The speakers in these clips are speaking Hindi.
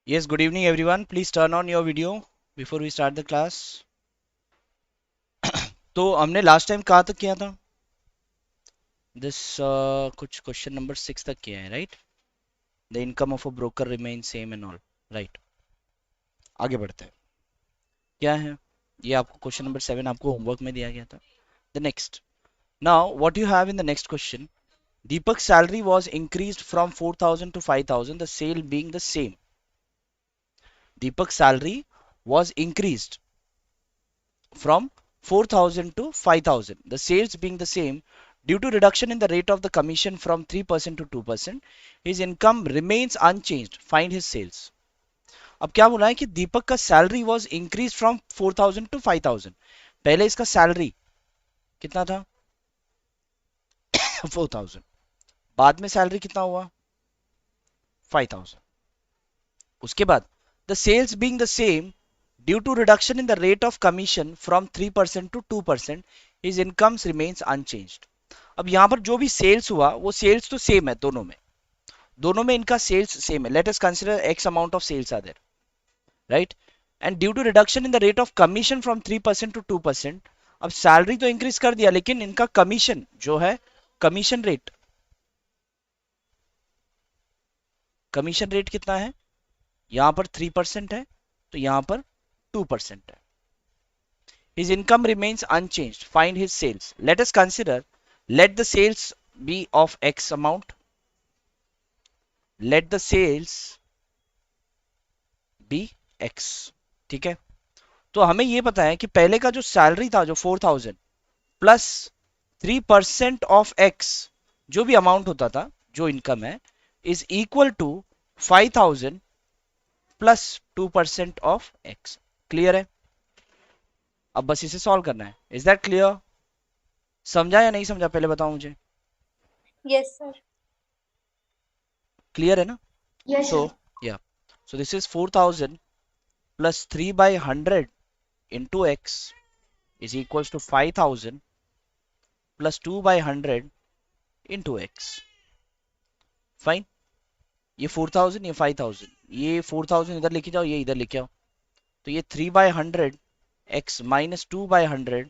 Yes, good evening everyone. Please turn on your video before we start the class. तो हमने लास्ट टाइम कहाँ तक किया था? दिस कुछ क्वेश्चन नंबर 6 तक किया है, right? The income of a broker remain same and all, right? आगे बढ़ते हैं। क्या है ये? आपको क्वेश्चन नंबर 7 आपको होमवर्क में दिया गया था। The next, now what you have in the next question, Deepak salary was increased from 4000 to 5000, the sale being the same. Deepak salary was increased from 4000 to 5000, the sales being the same. Due to reduction in the rate of the commission from 3% to 2%, his income remains unchanged. Find his sales. अब क्या बोला है कि दीपक का salary was increase from 4000 to 5000. पहले इसका सैलरी कितना था? 4000. बाद में सैलरी कितना हुआ? 5000. उसके बाद the sales being the same, due to reduction in the rate of commission from 3% to 2%, his incomes remains unchanged. अब यहां पर जो भी सेल्स हुआ वो सेल्स तो सेम है दोनों में इनका सेल्स सेम है. Let us consider X amount of sales are there, right? And due to reduction in the rate of commission from 3% to 2%, अब सैलरी तो इंक्रीज कर दिया लेकिन इनका कमीशन जो है, कमीशन रेट कितना है? यहां पर 3% है तो यहां पर 2% है. His income remains unchanged. Find his sales. Let us consider, let the sales be of X amount. Let the sales be X. ठीक है? तो हमें ये पता है कि पहले का जो सैलरी था, जो 4000 प्लस 3% ऑफ X, जो भी अमाउंट होता था, जो इनकम है, is equal to 5000 plus 2% of X. Clear है? अब बस इसे सॉल्व करना है. Is that clear? समझा या नहीं समझा पहले बताओ मुझे. Yes, sir. क्लियर है ना? Yes, So sir. yeah, so this is 4000 plus 3 by 100 into X is equals to 5000 plus 2 by 100 into X. Fine. ये 4000, ये 5000, ये 4000 इधर लेके जाओ, ये इधर लेके आओ. तो ये 3 by 100 X minus 2 by 100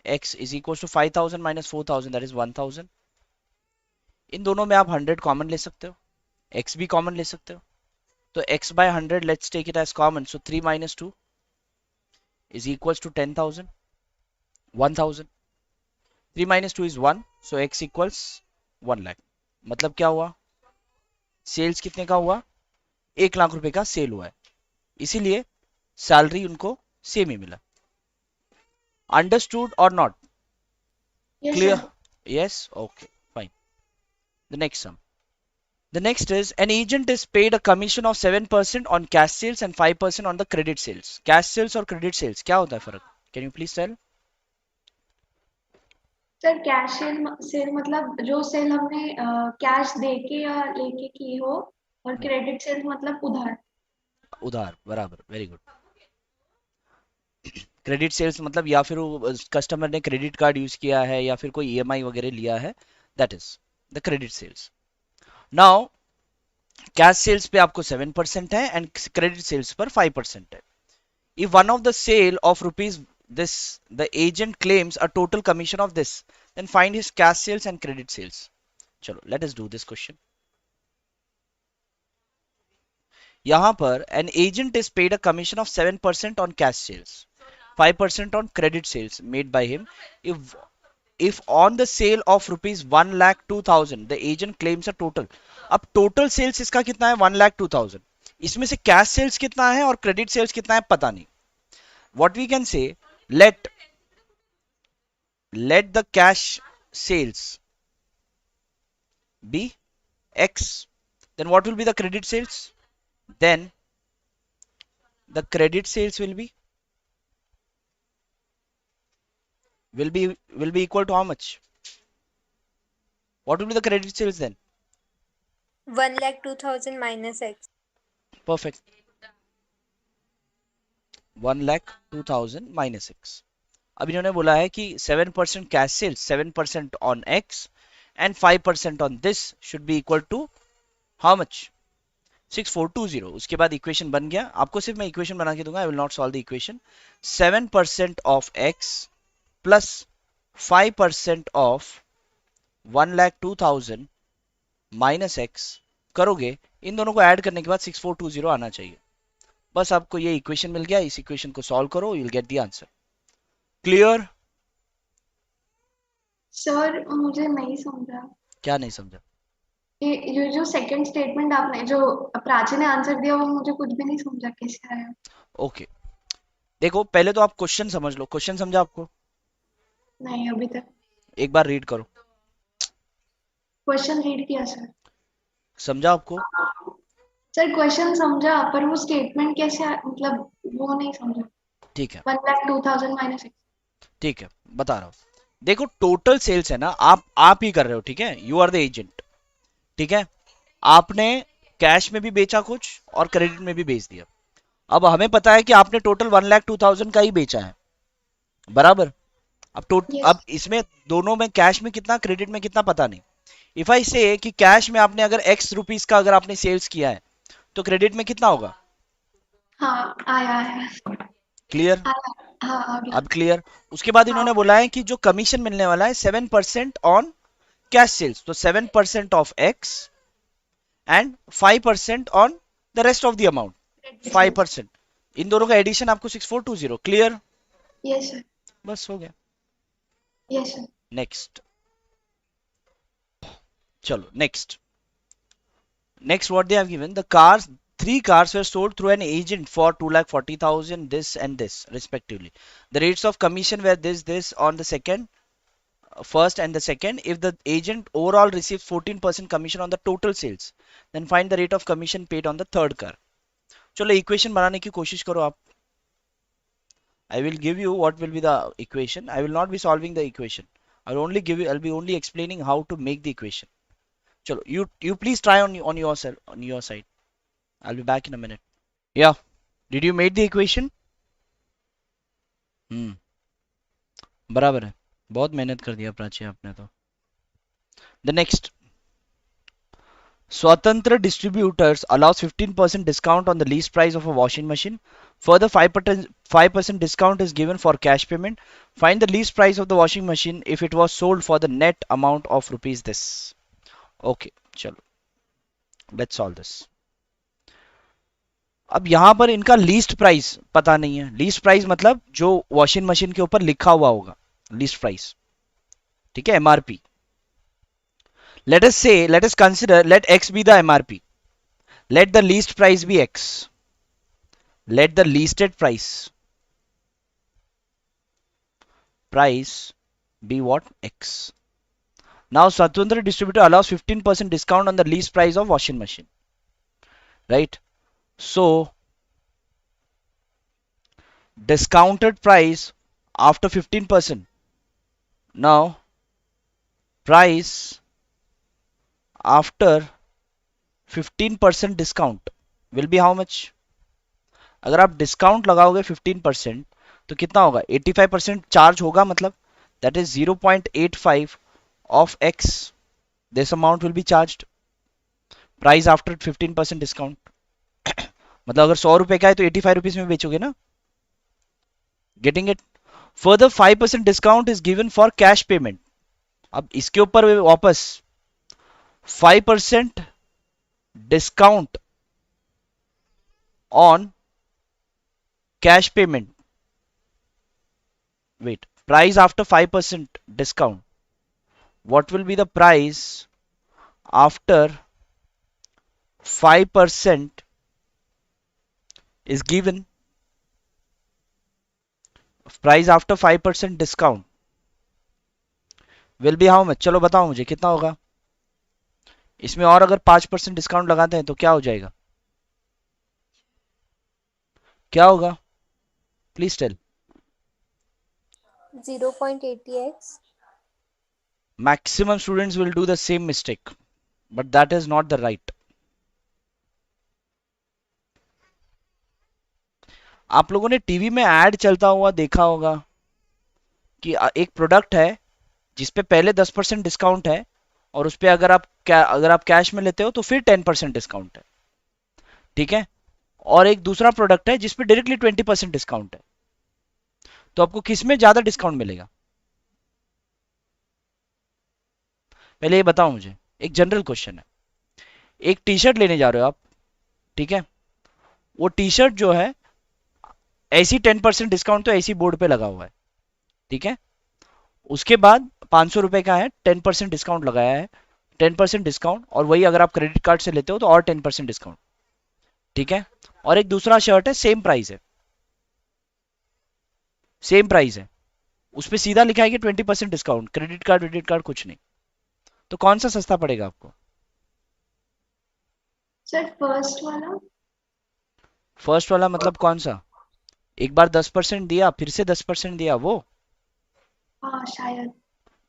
X is equals to 5000 minus 4000, that is 1000. इन दोनों में आप 100 कॉमन ले सकते हो, X भी कॉमन ले सकते हो. तो x by 100, let's take it as common. So 3 minus 2 is equals to 10,000, 1000. 3 minus 2 is 1, so x equals 1 lakh. मतलब क्या हुआ? सेल्स कितने का हुआ? 1 लाख रुपए का सेल हुआ है, इसीलिए सैलरी उनको सेम ही मिला. अंडरस्टूड और not? Yes, clear? sir. Yes, okay, fine. The next sum. The next is, an agent is paid a commission of 7% on cash sales and 5% on the credit sales. Cash sales और credit sales क्या होता है फर्क? Can you please tell? Sir cash cell मतलब जो सेल हमने कैश देके या लेके की हो, और क्रेडिट सेल मतलब उधार. उधार, बराबर, वेरी गुड. क्रेडिट सेल्स मतलब या फिर कस्टमर ने क्रेडिट कार्ड यूज किया है या फिर कोई ईएमआई वगैरह लिया है, that is the credit sales. Now cash sales पे आपको 7% है एंड क्रेडिट सेल्स पर 5% है. If one of the sale of rupees this the agent claims a total commission of this, then find his cash sales and credit sales. चलो let us do this question. यहां पर an agent is paid a commission of 7% on cash sales, 5% on credit sales made by him. If on the sale of rupees 1,02,000 the agent claims a total. अब टोटल सेल्स इसका कितना है? 1,02,000. इसमें से कैश सेल्स कितना है और क्रेडिट सेल्स कितना है पता नहीं. What we can say, let let the cash sales be X, then what will be the credit sales? Then the credit sales will be equal to how much? What will be the credit sales then? 1,02,000 minus X. Perfect. 1,02,000 minus X. अब इन्होंने बोला है कि 7% cash sales, 7% on X and 5% on this should be equal to how much? 6420, उसके बाद इक्वेशन बन गया। आपको सिर्फ मैं इक्वेशन बना के दूंगा, I will not solve the equation. 7% of x plus 5% of 1,02,000 minus x करोगे, इन दोनों को ऐड करने के बाद 6420 आना चाहिए। बस आपको ये इक्वेशन मिल गया, इस इक्वेशन को सॉल्व करो, you will get the answer. Clear? Sir मुझे नहीं समझा। क्या नहीं समझा? ये जो सेकंड स्टेटमेंट आपने जो प्राची ने आंसर दिया वो मुझे कुछ भी नहीं समझा कैसे आया। ओके, देखो पहले तो आप क्वेश्चन समझ लो। क्वेश्चन समझा आपको? नहीं अभी तक। एक बार रीड करो। क्वेश्चन रीड किया सर। समझा आपको? सर क्वेश्चन समझा पर वो स्टेटमेंट कैसे मतलब वो नहीं समझा। ठीक है, 1,02,000 माइनस। ठीक है, बता रहा हूँ। देखो टोटल सेल्स है ना, आप ही कर रहे हो, ठीक है, यू आर द एजेंट, ठीक है। आपने कैश में भी बेचा कुछ और क्रेडिट में भी बेच दिया। अब हमें पता है कि आपने टोटल 1,02,000 का ही बेचा है, बराबर। यस। अब इसमें दोनों में कैश में कितना क्रेडिट में कितना पता नहीं। इफ आई से कि कैश में आपने अगर एक्स रुपीस का अगर आपने सेल्स किया है तो क्रेडिट में कितना होगा? हाँ आया है। क्लियर? आया। हाँ आ गया। अब क्लियर? उसके बाद हाँ। इन्होंने बोला है कि जो कमीशन मिलने वाला है 7% ऑन कैश सेल्स, तो 7% of x and 5% on the rest of the amount, 5%। इन दोनों का एडिशन आपको 6420। क्लियर? Yes sir. बस हो गया। Yes sir. नेक्स्ट, चलो next. Next, what they have given, the cars, three cars were sold through an agent for 2,40,000, this and this, respectively. The rates of commission were this on the first and the second. If the agent overall receives 14% commission on the total sales, then find the rate of commission paid on the third car. चलो equation बनाने की कोशिश करो आप. I will give you what will be the equation. I will not be solving the equation. I'll be only explaining how to make the equation. चलो, you please try on yourself, on your side. I'll be back in a minute. Yeah. Did you make the equation? हम्म, बराबर है। बहुत मेहनत कर दिया प्राची आपने तो। The next. Swatantra distributors allows 15% discount on the lease price of a washing machine. Further 5% discount is given for cash payment. Find the lease price of the washing machine if it was sold for the net amount of rupees this. Okay, चलो, let's solve this. अब यहां पर इनका लीस्ट प्राइस पता नहीं है। लीस्ट प्राइस मतलब जो वॉशिंग मशीन के ऊपर लिखा हुआ होगा, लीस्ट प्राइस, ठीक है, MRP. let us consider, let x be the mrp, let the least price be x, let the leasted price be what? X. Now Swatantra distributor allows 15% discount on the least price of washing machine, right? So discounted price after 15%. Now price after 15% discount will be how much? अगर आप डिस्काउंट लगाओगे 15% तो कितना होगा? 85% चार्ज होगा, मतलब that is 0.85 of x. This amount will be charged. Price after 15% discount. मतलब अगर 100 रुपए का है तो 85 रुपीज में बेचोगे ना? Getting it? Further 5% discount is given for cash payment. अब इसके ऊपर वापस 5% discount on cash payment. Wait, price after 5% discount. What will be the price after 5% is given? Price after 5% discount will be how much? चलो बताओ मुझे कितना होगा इसमें। और अगर 5% डिस्काउंट लगाते हैं तो क्या हो जाएगा? क्या होगा? Please tell. 0.80x. Maximum students will do the same mistake, but that is not the right. आप लोगों ने टीवी में ऐड चलता हुआ देखा होगा कि एक प्रोडक्ट है जिसपे पहले 10% डिस्काउंट है और उस पे अगर आप कैश में लेते हो तो फिर 10% डिस्काउंट है। ठीक है, और एक दूसरा प्रोडक्ट है जिसपे डायरेक्टली 20% डिस्काउंट है, तो आपको किस में ज्यादा डिस्काउंट मिलेगा? पहले ये बताओ मुझे, एक जनरल क्वेश्चन है। एक टी शर्ट लेने जा रहे हो आप, ठीक है, वो टी शर्ट जो है ऐसी 10% डिस्काउंट तो ऐसी बोर्ड पे लगा हुआ है, ठीक है, उसके बाद 500 रुपए का है, 10% डिस्काउंट लगाया है, 10% डिस्काउंट, और वही अगर आप क्रेडिट कार्ड से लेते हो तो और 10% डिस्काउंट, ठीक है, और एक दूसरा शर्ट है, सेम प्राइस है, सेम प्राइस है, उस पर सीधा लिखा है कि 20% डिस्काउंट, क्रेडिट कार्ड कुछ नहीं, तो कौन सा सस्ता पड़ेगा आपको? सर फर्स्ट वाला। फर्स्ट वाला मतलब कौन सा? एक बार 10% दिया फिर से 10% दिया वो? हाँ शायद।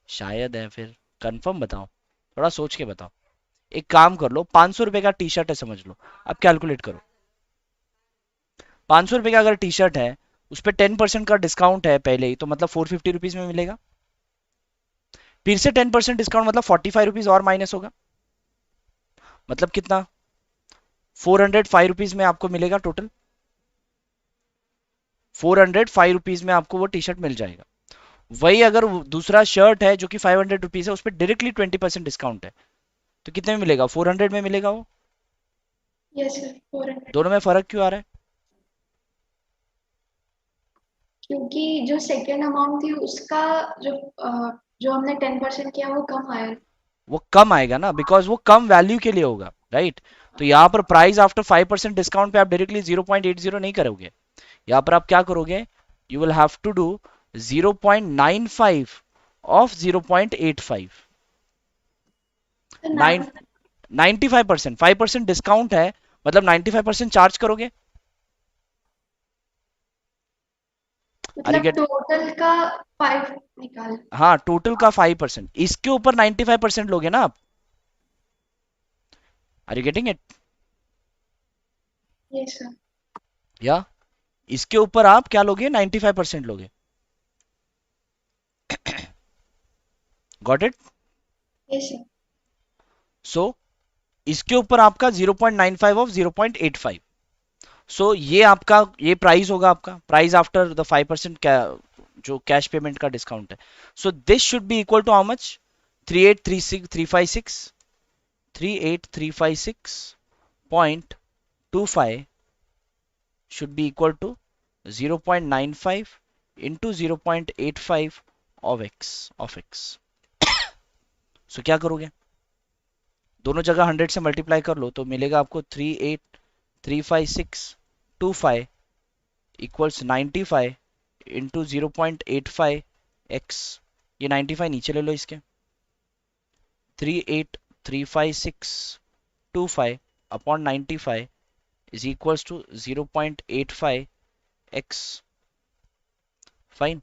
शायद है फिर, कंफर्म बताओ, थोड़ा सोच के बताओ। एक काम कर लो, 500 रुपए का टी शर्ट है समझ लो, अब कैलकुलेट करो, 500 रुपए का अगर टी शर्ट है, उस पर 10% का डिस्काउंट है पहले ही, तो मतलब 450 रुपीज में मिलेगा, फिर से 10% डिस्काउंट मतलब 45 रुपीज और माइनस होगा, मतलब कितना, 405 रुपीज में आपको मिलेगा टोटल, 405 रुपीज में आपको वो टी शर्ट मिल जाएगा। वही अगर दूसरा शर्ट है जो कि 500 रुपीज है, उस पर डायरेक्टली 20% डिस्काउंट है, तो कितने में मिलेगा, 400 में मिलेगा वो। Yes sir 400। दोनों में फर्क क्यों आ रहा है? क्योंकि जो सेकेंड अमाउंट थी उसका जो जो हमने 10% किया वो कम आया। वो कम आएगा ना, बिकॉज वो कम वैल्यू के लिए होगा, राइट। तो यहाँ पर प्राइस आफ्टर 5% डिस्काउंट पे आप डायरेक्टली 0.80 नहीं करोगे, यहाँ पर आप क्या करोगे, you will have to do 0.95 of 0.85, तो नाइन 95%, 5% डिस्काउंट है, मतलब 95% चार्ज करोगे। आर यू मतलब गेट? टोटल का 5 निकाल। हाँ, टोटल का 5%, इसके ऊपर 95% लोगे ना आप। Are you getting it? Yes sir. या इसके ऊपर आप क्या लोगे, 95% लोगे। Got it? Yes sir. So इसके ऊपर आपका 0.95 ऑफ 0.85, सो ये आपका ये प्राइस होगा, आपका प्राइस आफ्टर द 5% जो कैश पेमेंट का डिस्काउंट है। So this should be equal to how much, 3836 should be equal to 0.95 into 0.85 of x। सो क्या करोगे, दोनों जगह 100 से मल्टीप्लाई कर लो तो मिलेगा आपको 383625 इक्वल्स 95 इंटू 0.85 एक्स, ये 95 नीचे ले लो इसके, 383625 upon 95 is equals to 0.85 X. Fine,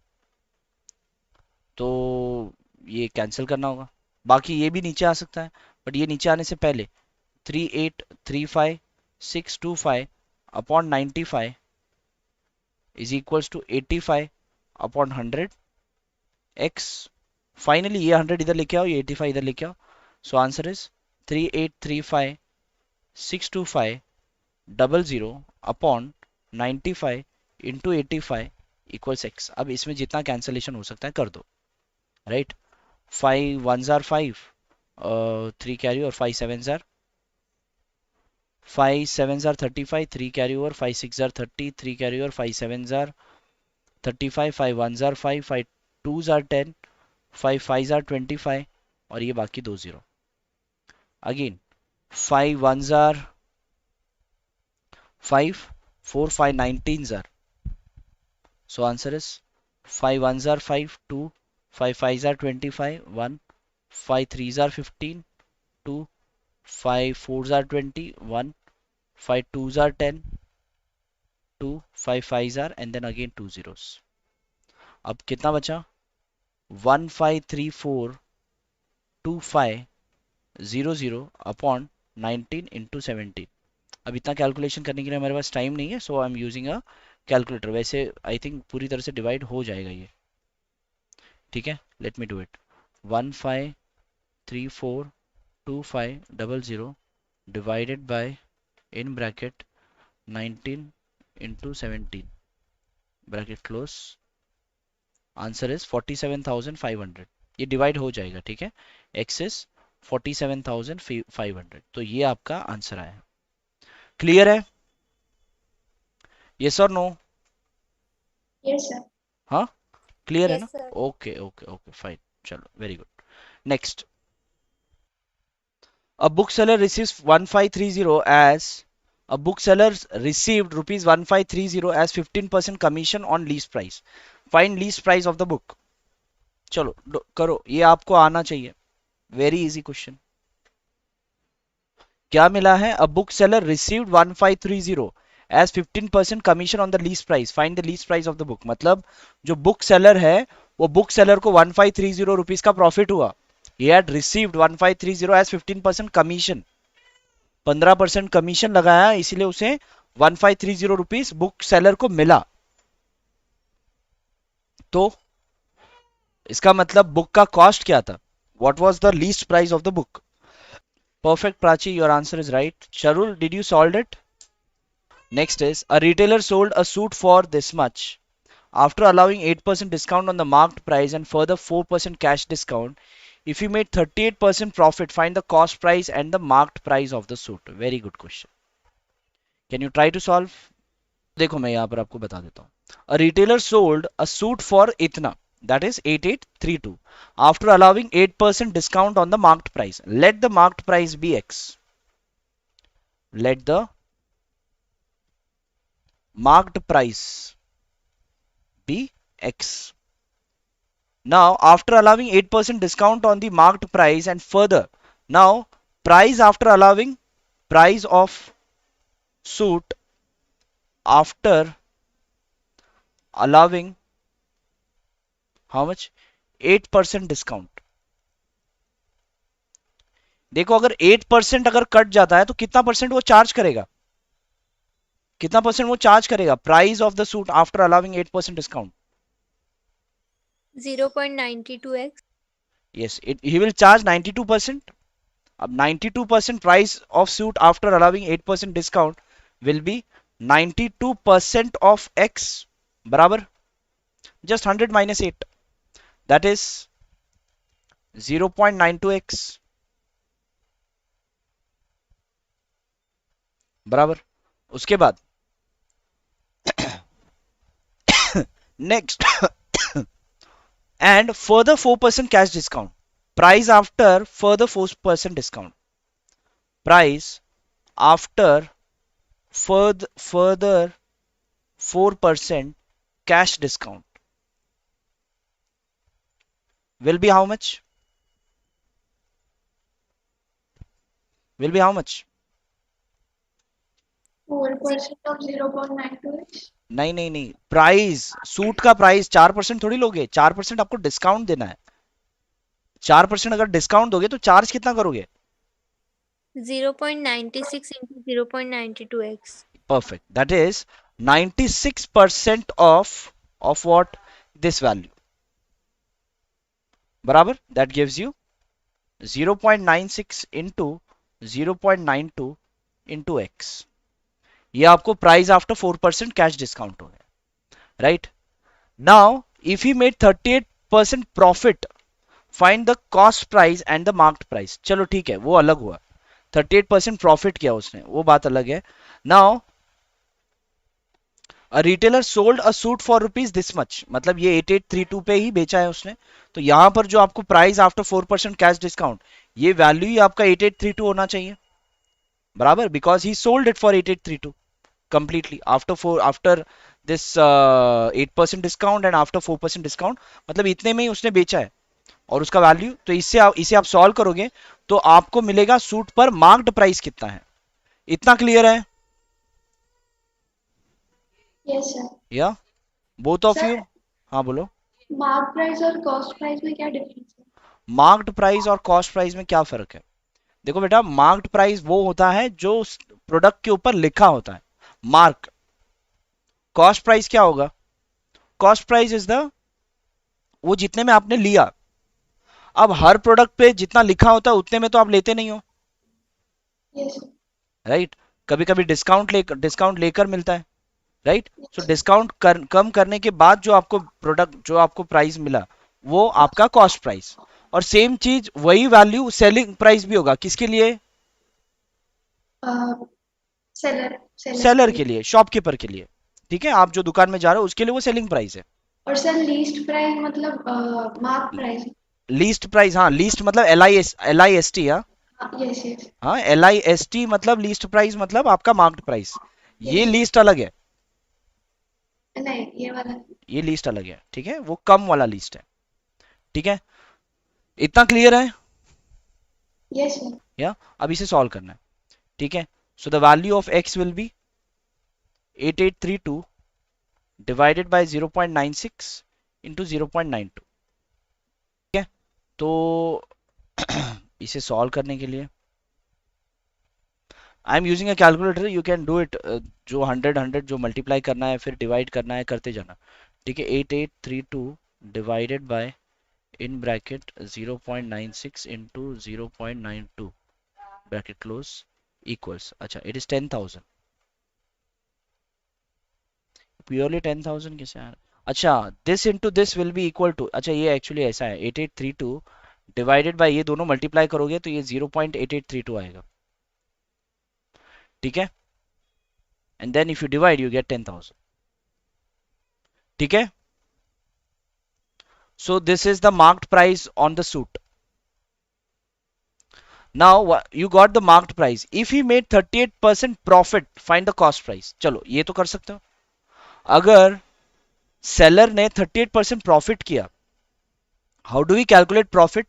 तो ये कैंसिल करना होगा, बाकी ये भी नीचे आ सकता है, बट ये नीचे आने से पहले 383625 upon 95 is equals to 85 upon 100 X. Finally ये 100 इधर लेके आओ, ये 85 इधर लेके आओ, so answer is 3835,625,00 upon 95 into 85 equals x. अब इसमें जितना कैंसलेशन हो सकता है कर दो, राइट। 5 1s आर 5, 3 कैरी और 5 7s are 5 7s are 35, 3 carry over, 5 6 are 30, 3 carry over, 5 7s are 35, 5 1s are 5, 5 2s are 10, 5 5s are 25, और ये बाकी दो जीरो। Again 5 1s are 5, 4 5 19s are, so answer is 5 1s are 5 2, 5 5s are 25 1, 5 3s are 15 2, 5 4s are 20 1, 5 2s are 10 2, 5 5s are and then again two zeros। अब कितना बचा, 15342500 अपॉन 19 इंटू 17। अब इतना कैलकुलेशन करने के लिए हमारे पास टाइम नहीं है, so I am using a calculator. वैसे आई थिंक पूरी तरह से डिवाइड हो जाएगा ये, ठीक है, let me do it. 15342500 divided by, in bracket 19 into 17 bracket close, answer is 47,500। ये डिवाइड हो जाएगा, ठीक है, x इज 47,500, तो ये आपका आंसर आया। क्लियर है? यस और नो? Yes sir. हाँ, क्लियर है ना? Yes sir. Okay okay okay fine, चलो very good. Next, a bookseller receives 1530 as a bookseller received rupees 1530 as 15% commission on lease price. Find lease price of the book. चलो करो, ये आपको आना चाहिए, वेरी इजी क्वेश्चन। क्या मिला है? a bookseller received 1530 as 15% commission on the lease price. Find the lease price of the book. मतलब जो बुक सेलर है, वो बुक सेलर को 1530 रुपीज का प्रॉफिट हुआ। he had received 1530 as 15% commission, 15% commission लगाया, इसीलिए उसे 1530 रुपीज बुक सेलर को मिला। तो इसका मतलब बुक का कॉस्ट क्या था? What was the least price of the book? Perfect, Prachi, your answer is right. Charul, did you solve it? Next is, a retailer sold a suit for this much. After allowing 8% discount on the marked price and further 4% cash discount, if you made 38% profit, find the cost price and the marked price of the suit. Very good question. Can you try to solve? देखो मैं यहाँ पर आपको बता देता हूँ। A retailer sold a suit for इतना, that is 8832, after allowing 8% discount on the marked price. Let the marked price be X. Let the marked price be X. Now, after allowing 8% discount on the marked price and further, now price after allowing price of suit after allowing how much? 8% discount. देखो अगर 8% अगर कट जाता है तो कितना परसेंट वो चार्ज करेगा? कितना परसेंट वो चार्ज करेगा? Price of the suit after allowing 8% discount. 0.92x। Yes, he will charge 92%। अब 92% price of suit after allowing 8% discount will be 92% of x बराबर just 100 minus 8, that is 0.92x बराबर। उसके बाद next, and further 4% cash discount. Price after further 4% discount. Price after further 4% cash discount will be how much? Will be how much? 4% of 0.92x। नहीं नहीं नहीं, प्राइस, सूट का प्राइस 4% थोड़ी लोगे, 4% आपको डिस्काउंट देना है। 4% अगर डिस्काउंट दोगे तो चार्ज कितना करोगे? 0.96 into 0.92x। Perfect. That is 96% of what? This value. बराबर, that gives you 0.96 into 0.92 into x. ये आपको प्राइस आफ्टर 4% कैश डिस्काउंट हो गया, right? Now if he made 38% profit, find the cost price and the marked price. चलो ठीक है, वो अलग हुआ, 38% प्रॉफिट किया उसने, वो बात अलग है। Now a retailer sold a suit for rupees this much, मतलब ये 8832 पे ही बेचा है उसने, तो यहां पर जो आपको प्राइस आफ्टर 4% कैश डिस्काउंट, ये वैल्यू ही आपका 8832 होना चाहिए बराबर, because he sold it for 8832 completely after this 8% discount and after 4% discount, मतलब इतने में ही उसने बेचा है और उसका वैल्यू, तो इसे आप सॉल्व करोगे तो आपको मिलेगा सूट पर मार्क्ड प्राइस कितना है। इतना क्लियर है? Yes sir. या बोथ ऑफ यू? सर, हाँ बोलो। मार्क प्राइस और कॉस्ट प्राइस में क्या डिफरेंस है? मार्क्ड प्राइस और कॉस्ट प्राइस में क्या फर्क है? देखो बेटा, मार्क्ड प्राइस वो होता है जो प्रोडक्ट के ऊपर लिखा होता है, मार्क। कॉस्ट प्राइस क्या होगा? कॉस्ट प्राइस इज द, वो जितने में आपने लिया। अब हर प्रोडक्ट पे जितना लिखा होता है उतने में तो आप लेते नहीं हो, यस सर। राइट? कभी कभी डिस्काउंट लेकर मिलता है, राइट। सो डिस्काउंट कम करने के बाद जो आपको प्रोडक्ट, जो आपको प्राइस मिला, वो आपका कॉस्ट प्राइस। और सेम चीज वही वैल्यू सेलिंग प्राइस भी होगा, किसके लिए? सेलर सेलर के लिए, शॉपकीपर के लिए, ठीक है। आप जो दुकान में जा रहे हो उसके लिए वो सेलिंग प्राइस है। और सर लीस्ट प्राइस मतलब मार्क प्राइस। लीस्ट प्राइस, हाँ, लीस्ट मतलब LIST, हाँ यस यस हाँ, LIST मतलब लीस्ट प्राइस, मतलब आपका मार्क्ड प्राइस। ये Yes. लीस्ट अलग है, नहीं ये वाला। ये लीस्ट अलग है, ठीक है, वो कम वाला लीस्ट है, ठीक है। इतना क्लियर है? Yes sir. या अब इसे सॉल्व करना है, ठीक है। So the value of x will be 8832 divided bye 0.96 into 0.92, ठीक है। तो इसे सॉल्व करने के लिए आई am using a calculator, you can do it. जो 100 जो मल्टीप्लाई करना है फिर डिवाइड करना है, करते जाना, ठीक है। 8832 divided by, in bracket 0.96 into 0.92 bracket close equals, अच्छा इट इज 10,000, प्योरली 10,000 कैसे आ रहा है? अच्छा, this into this will be equal to, अच्छा ये एक्चुअली ऐसा है, 8832 डिवाइडेड बाय, ये दोनों मल्टीप्लाई करोगे तो ये 0.8832 आएगा, ठीक है। And then if you divide you get 10,000, ठीक है। So this is the marked price on the suit. Now you got the marked price. If he made 38% profit, find the cost price. चलो ये तो कर सकते हो। अगर सेलर ने 38% प्रॉफिट किया, how do we calculate profit?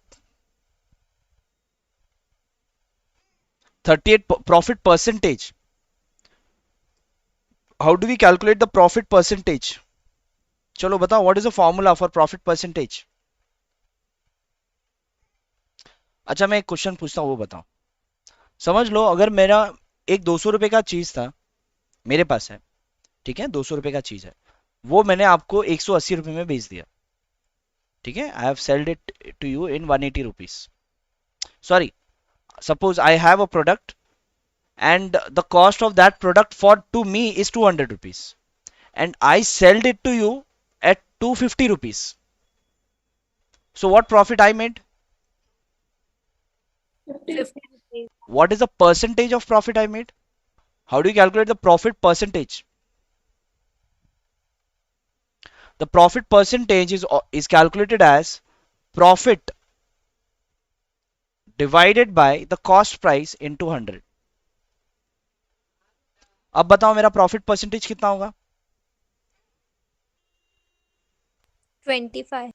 38 profit percentage, how do we calculate the profit percentage? चलो बताओ, what is the formula for profit percentage? अच्छा मैं एक क्वेश्चन पूछता हूँ, वो बताओ। समझ लो अगर मेरा एक 200 रुपए का चीज था, मेरे पास है, ठीक है, 200 रुपए का चीज है, वो मैंने आपको 180 रुपए में बेच दिया, ठीक है। I have selled it to you in 180 rupees. Sorry, suppose I have a product and the cost of that product for to me is 200 rupees and I sold it to you at 250 rupees. So what profit I made? 50 rupees. What is the percentage of profit I made? How do you calculate the profit percentage? The profit percentage is calculated as profit divided by the cost price into 100. अब बताओ मेरा प्रॉफिट परसेंटेज कितना होगा? 25.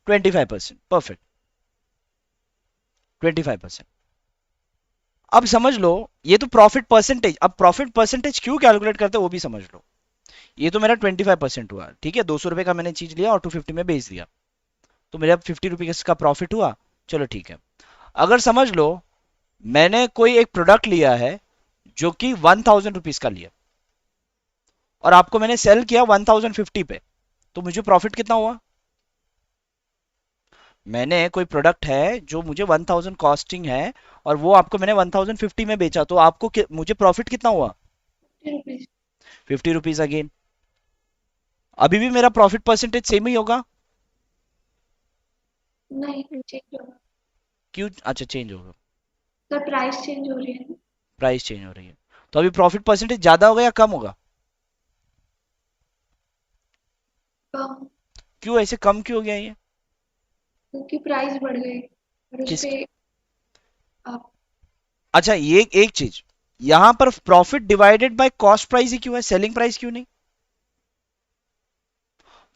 25%, परफेक्ट, 25%। अब समझ लो ये तो प्रॉफिट परसेंटेज, अब प्रॉफिट परसेंटेज क्यों कैलकुलेट करते हैं वो भी समझ लो। ये तो मेरा 25% हुआ, ठीक है, 200 रुपए का मैंने चीज लिया और 250 में बेच दिया, तो मेरा 50 रुपीज का प्रॉफिट हुआ, चलो ठीक है। अगर समझ लो मैंने कोई एक प्रोडक्ट लिया है जो कि 1000 रुपीज का लिया और आपको मैंने सेल किया 1050 पे, तो मुझे प्रॉफिट कितना हुआ? मैंने कोई प्रोडक्ट है जो मुझे 1000 कॉस्टिंग है और वो आपको मैंने 1050 में बेचा, तो आपको मुझे प्रॉफिट कितना हुआ? 50 रुपीज। 50 rupees again. अभी भी मेरा प्रॉफिट परसेंटेज सेम ही होगा? नहीं चेंज होगा, क्यों? अच्छा चेंज होगा, तो प्राइस चेंज हो रही है। प्राइस चेंज हो रही है, तो अभी प्रॉफिट परसेंटेज ज्यादा होगा या कम होगा? कम, क्यों ऐसे कम क्यों हो गया ये? क्योंकि प्राइस बढ़ गई और उस किस? पे आप। अच्छा ये एक चीज, यहां पर profit divided by cost price ही क्यों है, सेलिंग प्राइस क्यों नहीं?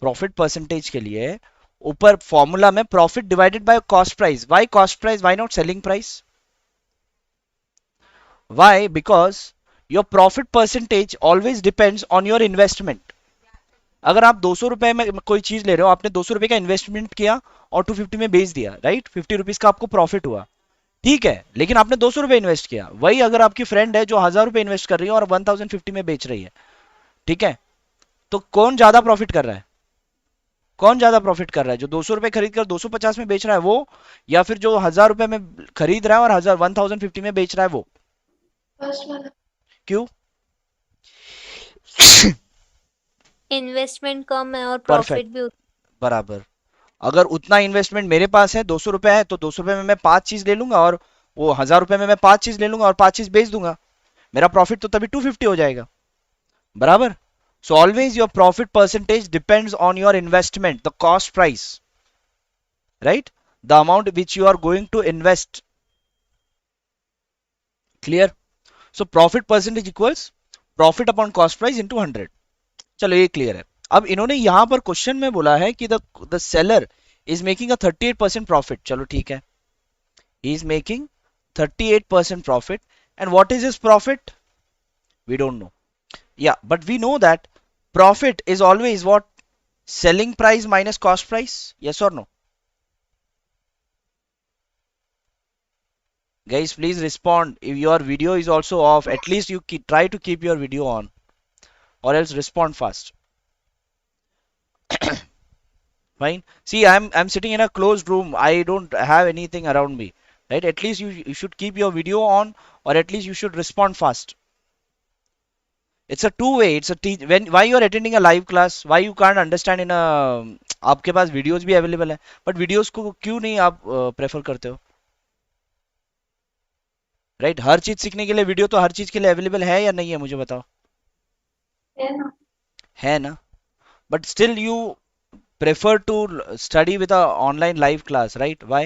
प्रॉफिट परसेंटेज के लिए ऊपर फॉर्मूला में profit divided by cost price, why cost price, why not selling price? Why? Because your profit percentage always depends on your investment. अगर आप 200 रुपए में कोई चीज ले रहे हो, आपने 200 रुपए का इन्वेस्टमेंट किया और 250 में बेच दिया, राइट, 50 रुपीज का आपको प्रॉफिट हुआ, ठीक है, लेकिन आपने 200 रुपए इन्वेस्ट किया। वही अगर आपकी फ्रेंड है जो 1000 रुपए इन्वेस्ट कर रही है और 1050 में बेच रही है, ठीक है, तो कौन ज्यादा प्रॉफिट कर रहा है? कौन ज्यादा प्रॉफिट कर रहा है? जो 200 रुपए खरीद कर 250 में बेच रहा है वो, या फिर जो 1000 रुपए में खरीद रहा है और 1050 में बेच रहा है वो? फर्स्ट वाला। क्यों? इन्वेस्टमेंट कम है और परफेक्ट, प्रॉफिट भी बराबर। अगर उतना इन्वेस्टमेंट मेरे पास है, 200 रुपए है, तो 200 रुपए में मैं 5 चीज ले लूंगा, और वो 1000 रुपए में मैं 5 चीज ले लूंगा और 5 चीज बेच दूंगा। मेरा प्रॉफिट तो तभी 250 हो जाएगा, बराबर। So always your profit percentage depends on your investment, the cost price, right, the amount which you are going to invest. Clear? So profit percentage equals profit upon cost price into 100। चलो ये क्लियर है। अब इन्होंने यहां पर क्वेश्चन में बोला है कि the seller is making a 38% profit. चलो ठीक है, he is making 38% profit, and what is his profit? We don't know. Yeah, but we know that profit is always what? Selling price minus cost price. Yes or no? Guys, please respond. If your video is also off, at least you try to keep your video on, or else respond fast. Fine. See, I'm sitting in a closed room. I don't have anything around me. Right? At least you should keep your video on, or at least you should respond fast. It's a two-way. It's a teach. When why you are attending a live class? Why you can't understand in a आपके पास videos भी available है, but videos को क्यों नहीं आप prefer करते हो? Right? हर चीज सीखने के लिए video तो हर चीज के लिए available है या नहीं है, मुझे बताओ। है ना? है ना? But still you prefer to study with a online live class, right? Why?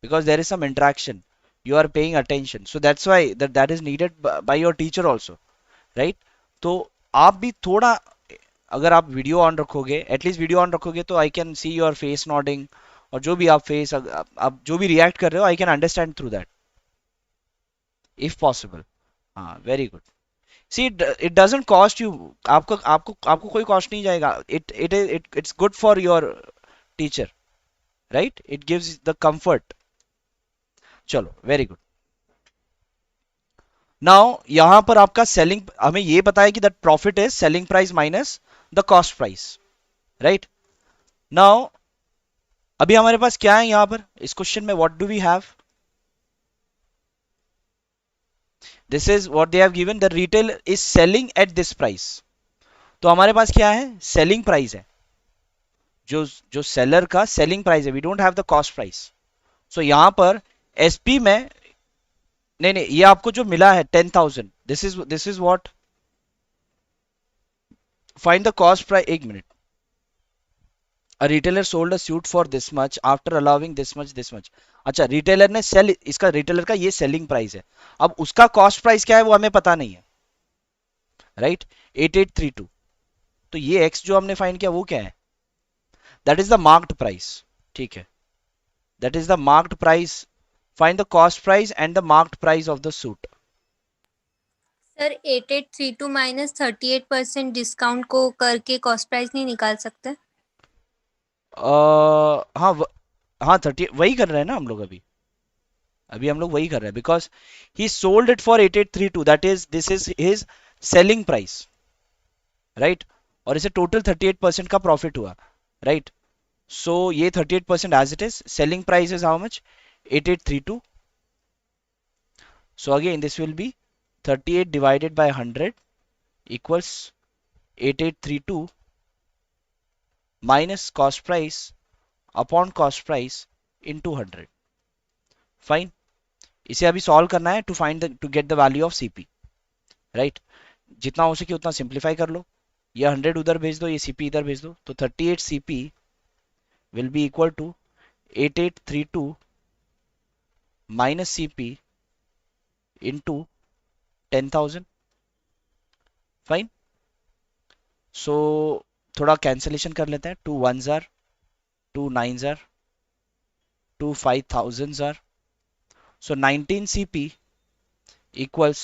Because there is some interaction. You are paying attention. So that's why that is needed by your teacher also, right? तो आप भी थोड़ा, अगर आप वीडियो ऑन रखोगे, एटलीस्ट वीडियो ऑन रखोगे, तो I can see your face nodding, और जो भी आप फेस आप जो भी रिएक्ट कर रहे हो, I can understand through that if possible. हाँ, very good. See, it doesn't cost you, आपको आपको आपको कोई कॉस्ट नहीं जाएगा। It's good for your teacher, right? It gives the comfort. चलो, वेरी गुड। नाउ यहां पर आपका सेलिंग, हमें ये पता है कि that profit is selling price minus the cost price, right? Now अभी हमारे पास क्या है यहां पर इस क्वेश्चन में? What do we have? This is what they have given, the retail is selling at this price. तो हमारे पास क्या है? सेलिंग प्राइस है, जो जो सेलर का सेलिंग प्राइस है। We don't have the cost price. So यहां पर एसपी में, नहीं नहीं, ये आपको जो मिला है 10,000, this is what, find the cost price. एक minute. A retailer sold a suit for this much after allowing this much. अच्छा, रिटेलर ने सेल, इसका रिटेलर का ये सेलिंग प्राइस है। अब उसका कॉस्ट प्राइस क्या है वो हमें पता नहीं है, राइट? 8832। तो ये एक्स जो हमने फाइंड किया वो क्या है? That is the marked price. ठीक है, that is the marked price. Find the cost price and the marked price of the suit. Sir 8832 minus 38% discount को करके कॉस्ट प्राइस नहीं निकाल सकते? हाँ हाँ, 30 वही कर रहे हैं ना हम लोग अभी। अभी हम लोग वही कर रहे हैं, because he sold it for 8832, that is, this is his selling price, right? और इसे टोटल 38% का प्रॉफिट हुआ, राइट? सो ये 38% as it is, selling price is how much? 8832। So again this will be 38 divided by 100 equals 8832 minus cost price upon cost price into 100। Fine. इसे अभी सॉल्व करना है to get the value of CP, right? जितना हो सके उतना सिंप्लीफाई कर लो। ये 100 उधर भेज दो, ये सीपी इधर भेज दो, तो 38 CP will be equal to 8832 minus CP into 10,000। Fine. So थोड़ा कैंसिलेशन कर लेते हैं। 2 1s are, 2 9s are, 2 5,000s are, so 19 CP equals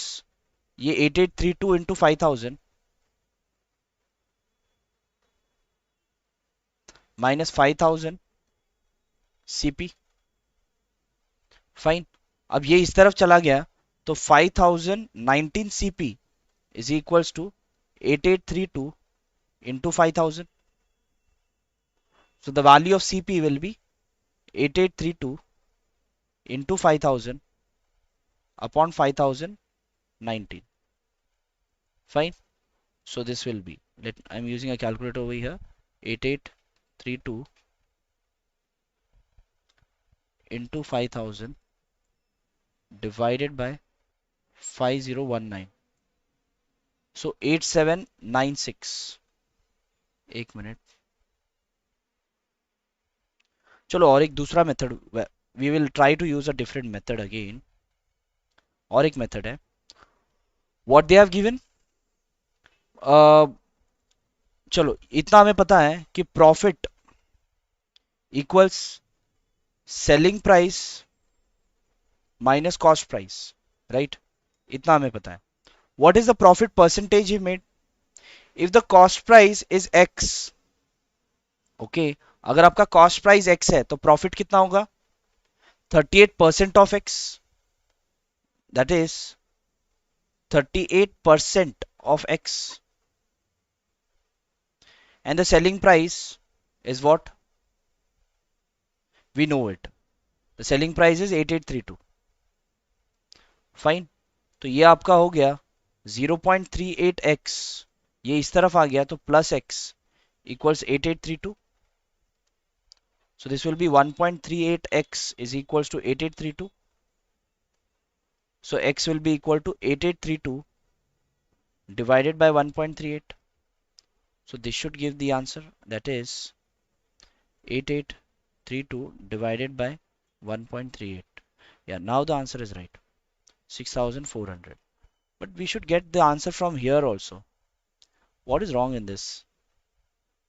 ये 8832 into 5,000 minus 5,000 CP। फाइन। अब ये इस तरफ चला गया, तो 5,019 CP is equals to 8832 into 5,000. So the value of CP will be 8832 into 5,000 upon 5,019. Fine. So this will be, I'm using a calculator over here, 8832 into 5000 divided by 5019. So 8796. एक मिनट, चलो और एक दूसरा method, we will try to use a different method again. और एक मेथड है, व्हाट दे हैव गिवन. चलो इतना हमें पता है कि profit equals selling price minus cost price, right. इतना हमें पता है. What is the profit percentage he made. If the cost price is x, okay, अगर आपका कॉस्ट प्राइस एक्स है तो प्रॉफिट कितना होगा, 38% of x, that is 38% of x, and the selling price is what, we know it, the selling price is 8832. Fine. तो ये आपका हो गया 0.38x, ये इस तरफ आ गया तो plus x equals 8832. so this will be 1.38x is equals to 8832. so x will be equal to 8832 divided by 1.38. so this should give the answer, that is 8832 divided by 1.38. Yeah, now the answer is right, 6400. But we should get the answer from here also. What is wrong in this?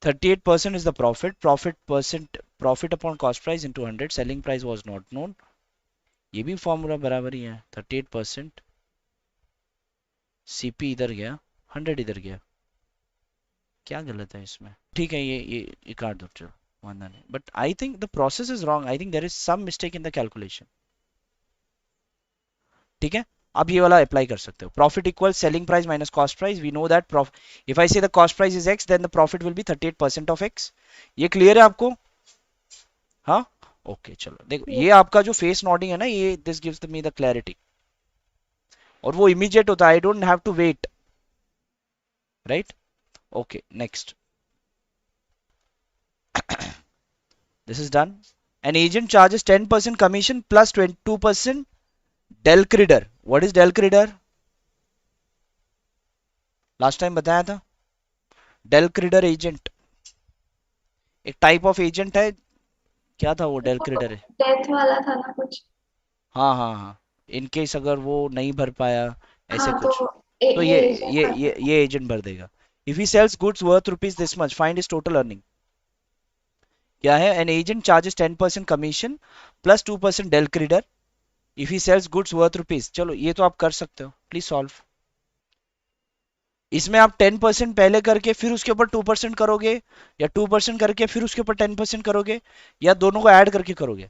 38% is the profit upon cost price into 100. Selling price was not known. ये भी फॉर्मूला बराबर ही है. 38% CP इधर गया, 100 इधर गया. क्या गलत है इसमें? ठीक है, ये काट दो, चलो वांधा नहीं. But I think the process is wrong. I think there is some mistake in the calculation. ठीक है, आप ये वाला अप्लाई कर सकते हो. Profit equal selling price minus cost price. We know that if I say the cost price is X, then the profit will be 38% of X. ये क्लियर है आपको? हाँ, ओके. चलो देखो, ये आपका जो फेस नॉडिंग है ना, ये this gives me the clarity, और वो इमीडिएट होता है. I don't have to wait, right. Okay, next. This is done. An agent charges 10% commission plus 22% del credit. What is del credit? Last time बताया था. del credit agent एक टाइप ऑफ एजेंट है. क्या था वो del credit है? डेथ वाला था ना कुछ. हाँ हाँ हाँ, इन केस अगर वो नहीं भर पाया ऐसे हाँ, कुछ, तो ये ये एजेंट भर देगा. If he sells goods worth rupees this much, find his total earning. क्या है? An agent charges 10% commission plus 2% del credit if he sells goods worth rupees. चलो ये तो आप कर सकते हो. Please solve. इसमें आप 10% पहले करके फिर उसके ऊपर 2% करोगे, या 2% करके फिर उसके ऊपर 10% करोगे, या दोनों को ऐड करके करोगे?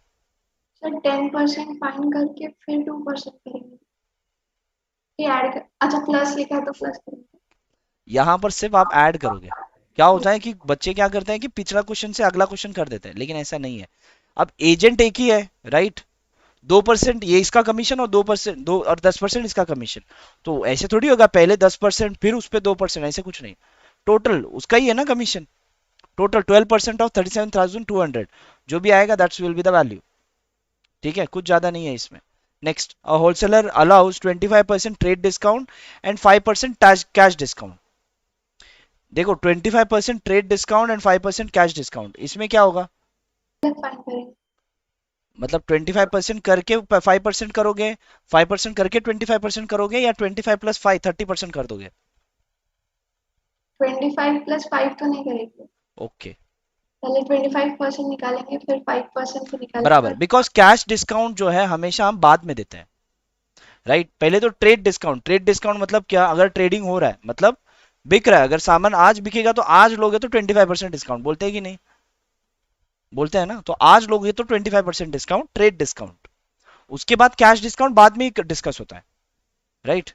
सर 10% फाइन करके फिर 2% करेंगे, फिर ऐड कर. अच्छा, प्लस लिखा है तो प्लस करेंगे. यहाँ पर सिर्फ आप ऐड करोगे. क्या होता है कि बच्चे क्या करते हैं कि पिछला क्वेश्चन से अगला क्वेश्चन कर देते हैं, लेकिन ऐसा नहीं है. अब एजेंट एक ही है, राइट. 2% ये इसका कमीशन और 2% दो और 10% इसका कमीशन. तो ऐसे थोड़ी होगा पहले 10% फिर उस पर 2%, ऐसे कुछ नहीं. टोटल उसका ही है ना कमीशन. टोटल 12% ऑफ 37,200 जो भी आएगा that's will be the value. ठीक है, कुछ ज्यादा नहीं है इसमें. Next, a wholesaler allows 25% trade discount and 5% cash discount. देखो 25% trade discount and 5% cash discount, इसमें क्या होगा? फाइन करेंगे. मतलब 25% करके 5% करोगे, 5% करके 25% करोगे, या 25 प्लस 5 30% कर दोगे? 25 प्लस 5 तो नहीं करेंगे. ओके, पहले 25% निकालेंगे, फिर 5% से निकालेंगे. बराबर. बिकॉज कैश डिस्काउंट जो है हमेशा हम बाद में देते हैं, राइट. पहले तो ट्रेड डिस्काउंट. ट्रेड डिस्काउंट मतलब क्या? अगर ट्रेडिंग हो रहा है, मतलब बिक रहा है, अगर सामान आज बिकेगा तो आज लोगे तो 25% डिस्काउंट बोलते हैं कि नहीं? बोलते हैं ना. तो आज लोगे तो 25% डिस्काउंट, ट्रेड डिस्काउंट. उसके बाद कैश डिस्काउंट बाद में ही डिस्कस होता है, राइट.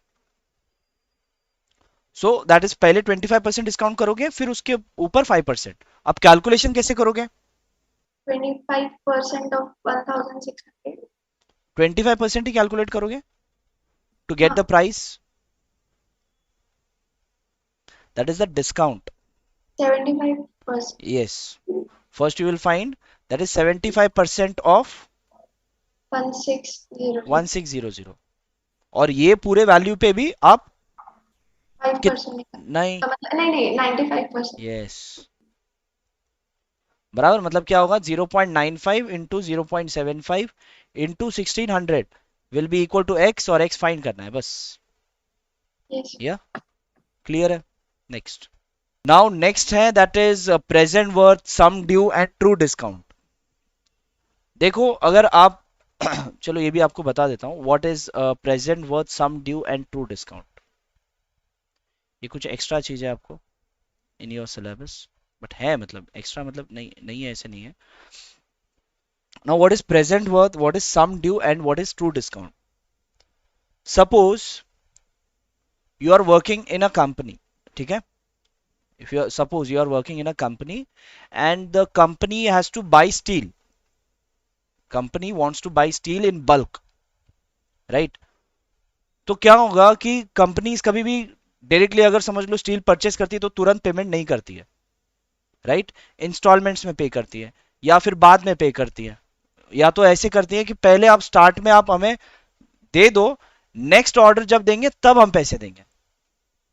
सो दैट इज पहले 25% डिस्काउंट करोगे, फिर उसके ऊपर 5%. अब कैलकुलेशन कैसे करोगे? 25% ऑफ 1600. 25% ही कैलकुलेट करोगे to get the price. That is the discount. 75%. Yes. First you will find that is 75% of 1600. 1600 और ये पूरे वैल्यू पे भी आप 5% नहीं, नहीं 95%. यस बराबर, मतलब क्या होगा 0.95 into 0.75 into 1600 will be equal to x और x फाइंड करना है बस. Yes. या क्लियर है. नेक्स्ट. नाउ नेक्स्ट है that is present worth sum due and true discount. देखो अगर आप चलो ये भी आपको बता देता हूँ what is present worth sum due and true discount. ये कुछ एक्स्ट्रा चीज है आपको इन योर सिलेबस, बट है मतलब एक्स्ट्रा, मतलब नहीं नहीं है, ऐसे नहीं है. Now what is present worth, what is sum due and what is true discount. Suppose you are working in a company, ठीक है. if you are, suppose you are working in a company and the company has to buy steel, company wants to buy steel in bulk, right. तो क्या होगा कि कंपनीज कभी भी डायरेक्टली अगर समझ लो स्टील परचेस करती है तो तुरंत पेमेंट नहीं करती है, राइट. इंस्टॉलमेंट्स में पे करती है या फिर बाद में पे करती है, या तो ऐसे करती है कि पहले आप स्टार्ट में आप हमें दे दो, नेक्स्ट ऑर्डर जब देंगे तब हम पैसे देंगे,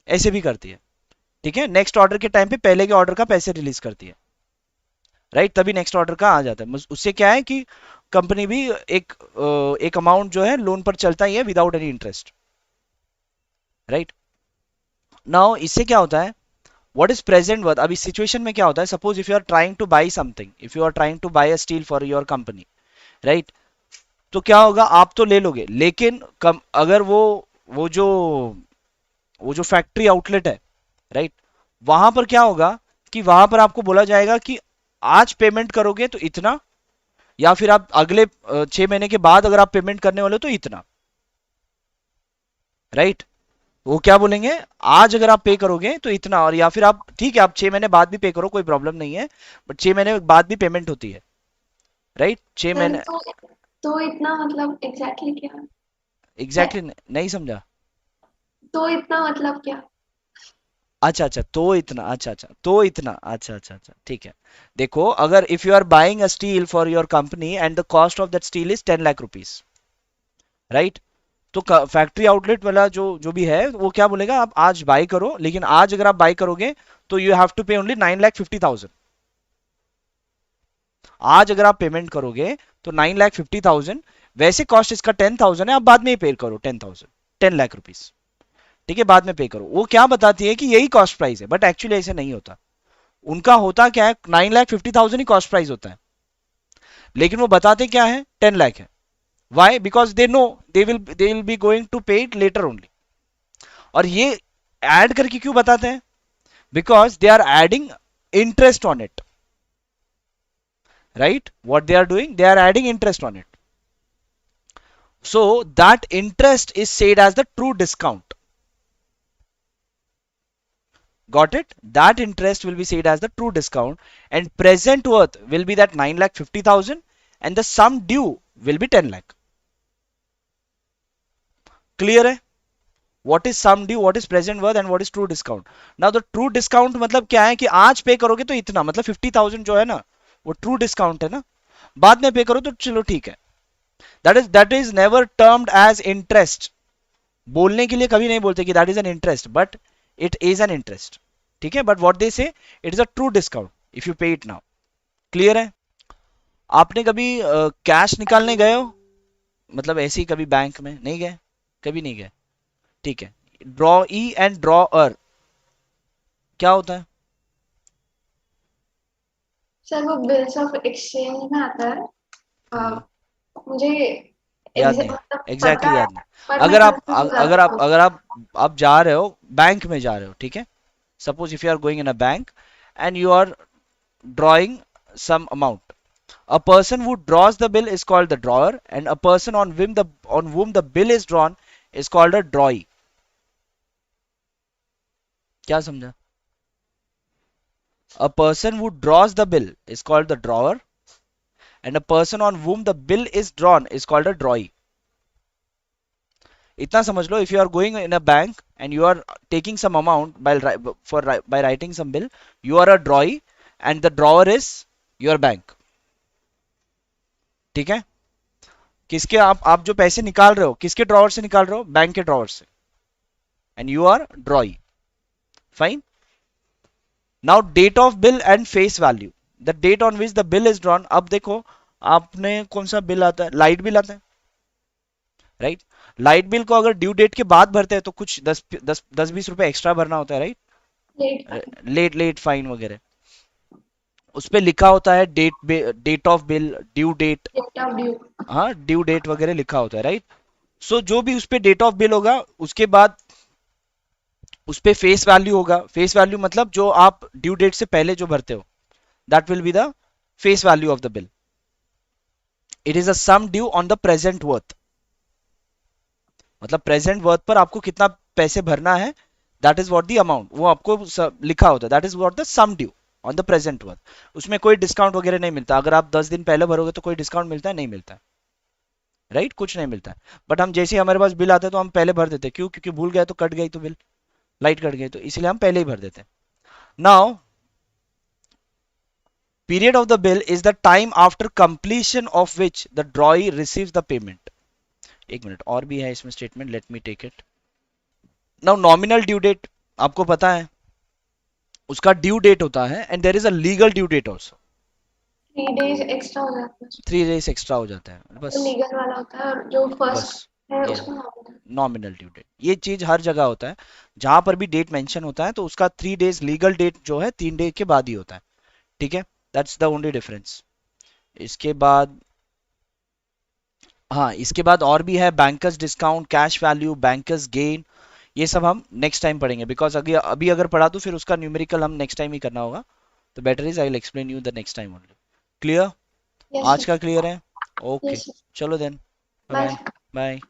ऐसे भी करती है, ठीक है. नेक्स्ट ऑर्डर के टाइम पे पहले के ऑर्डर का पैसे रिलीज करती है, राइट. तभी नेक्स्ट ऑर्डर का आ जाता है. उससे क्या है कि कंपनी भी एक अमाउंट जो है लोन पर चलता ही है without any interest, right. Now इससे क्या होता है, व्हाट इज प्रेजेंट वर्थ. अभी सिचुएशन में क्या होता है, suppose if you are trying to buy something, if you are trying to buy a steel for your company, right. तो क्या होगा, आप तो ले लोगे, लेकिन अगर वो जो फैक्ट्री आउटलेट है, राइट, वहां पर क्या होगा कि वहां पर आपको बोला जाएगा कि आज पेमेंट करोगे तो इतना, या फिर आप अगले 6 महीने के बाद अगर आप पेमेंट करने वाले हो तो इतना, राइट. वो क्या बोलेंगे, आज अगर आप पे करोगे तो इतना, और या फिर आप ठीक है आप 6 महीने बाद भी पे करो, कोई प्रॉब्लम नहीं है, बट 6 महीने बाद भी पेमेंट होती है, राइट. 6 महीने तो इतना मतलब एग्जैक्टली क्या. एग्जैक्टली नहीं समझा. तो इतना मतलब क्या. अच्छा तो इतना, अच्छा तो इतना, अच्छा ठीक है. देखो अगर if you are buying a steel for your company and the cost of that steel is 10 lakh rupees, right. तो फैक्ट्री आउटलेट वाला जो भी है वो क्या बोलेगा, आप आज बाई करो, लेकिन आज अगर आप बाई करोगे तो यू हैव टू पे ओनली 9,50,000. आज अगर आप पेमेंट करोगे तो 9,50,000. वैसे कॉस्ट इसका 10,000 है, आप बाद में ही पे करो 10,000, 10 लाख रुपीज, ठीक है, बाद में पे करो. वो क्या बताती है कि यही कॉस्ट प्राइस है, बट एक्चुअली ऐसे नहीं होता. उनका होता क्या है, 9,50,000 ही कॉस्ट प्राइस होता है, लेकिन वो बताते क्या है, 10 लाख है. Why, because they know they will be going to pay it later only. और ये ऐड करके क्यों बताते हैं, because they are adding interest on it, right. What they are doing, they are adding interest on it. so that interest is said as the true discount. Got it? That interest will be said as the true discount, and present worth will be that 9,50,000 and the sum due will be 10 lakh. Clear है? What is sum due, what is present worth and what is true discount. Now the true discount मतलब क्या है कि आज पे करोगे तो इतना, मतलब 50,000 जो है ना वो true discount है ना, बाद में पे करो तो चलो ठीक है. that is never termed as interest. बोलने के लिए कभी नहीं बोलते कि that is an interest, but it is an interest, ठीक है. but what they say, it is a true discount if you pay it now. Clear है? आपने कभी कैश निकालने गए हो, मतलब ऐसे ही कभी बैंक में नहीं गए, कभी नहीं गए, ठीक है. ड्रॉ ई एंड ड्रॉ अर क्या होता है? सर वो बिल्स ऑफ एक्सचेंज में आता है. मुझे याद नहीं, मतलब एग्जैक्टली पता है, याद नहीं. पर अगर मैं आप confuse हो अगर जाती आप हूँ. अगर आप जा रहे हो, बैंक में जा रहे हो, ठीक है. Suppose if you are going in a bank and you are drawing some amount. A person who draws the bill is called the drawer, and a person on whom the bill is drawn is called a drawee. क्या समझा? A person who draws the bill is called the drawer, and a person on whom the bill is drawn is called a drawee. इतना समझ लो, if you are going in a bank and you are taking some amount by writing some bill, you are a drawee and the drawer is your bank. ठीक है, किसके आप जो पैसे निकाल रहे हो किसके ड्रॉअर से निकाल रहे हो, बैंक के ड्रॉअर से, and you are drawee. Fine. Now date of bill and face value, the date on which the bill is drawn. अब देखो आपने कौन सा बिल आता है, लाइट बिल आता है, राइट। लाइट बिल को अगर ड्यू डेट के बाद भरते हैं तो कुछ 10-20 रुपए एक्स्ट्रा भरना होता है, राइट। लेट लेट फाइन वगैरह, उस पे लिखा होता है date of bill, due date, date of due. हाँ ड्यू डेट वगैरह लिखा होता है, राइट। सो जो भी उस पे डेट ऑफ बिल होगा उसके बाद उस पे फेस वैल्यू होगा। फेस वैल्यू मतलब जो आप ड्यू डेट से पहले जो भरते हो, that will be the face value of the bill. It is a sum due on the present worth, मतलब प्रेजेंट वर्थ पर आपको कितना पैसे भरना है, that is what the amount, वो आपको लिखा होता है, that is what the sum due on the present worth. उसमें कोई डिस्काउंट वगैरह नहीं मिलता, अगर आप 10 दिन पहले भरोगे तो कोई डिस्काउंट मिलता है, नहीं मिलता है, राइट, कुछ नहीं मिलता है। बट हम जैसे ही हमारे पास बिल आता है तो हम पहले भर देते हैं, क्यों, क्योंकि भूल गए तो कट गई तो बिल, लाइट कट गई तो इसलिए हम पहले ही भर देते हैं। Now period of the bill is the time after completion of which the drawee receives the payment। एक मिनट और भी है इसमें statement, let me take it. Now nominal due date आपको पता है, उसका ड्यू डेट होता है and there is a legal due date also. 3 days extra हो जाता है, 3 डेज एक्स्ट्रा हो जाता है, बस तो लीगल वाला होता है, और जो बस फर्स्ट है ये उसको नॉमिनल। नॉमिनल ड्यू डेट, ये चीज हर जगह होता है, जहां पर भी डेट मेंशन होता है तो उसका 3 डेज लीगल डेट जो है 3 डेज के बाद ही होता है। ठीक है, दैट्स द ओनली डिफरेंस। इसके बाद हाँ, इसके बाद और भी है bankers discount, cash value, bankers gain, ये सब हम नेक्स्ट टाइम पढ़ेंगे, बिकॉज अभी अगर पढ़ा तो फिर उसका न्यूमेरिकल हम नेक्स्ट टाइम ही करना होगा, तो better is I will explain you the next time only. Clear? Yes आज का क्लियर है? Okay, yes. चलो then, bye bye. Bye bye.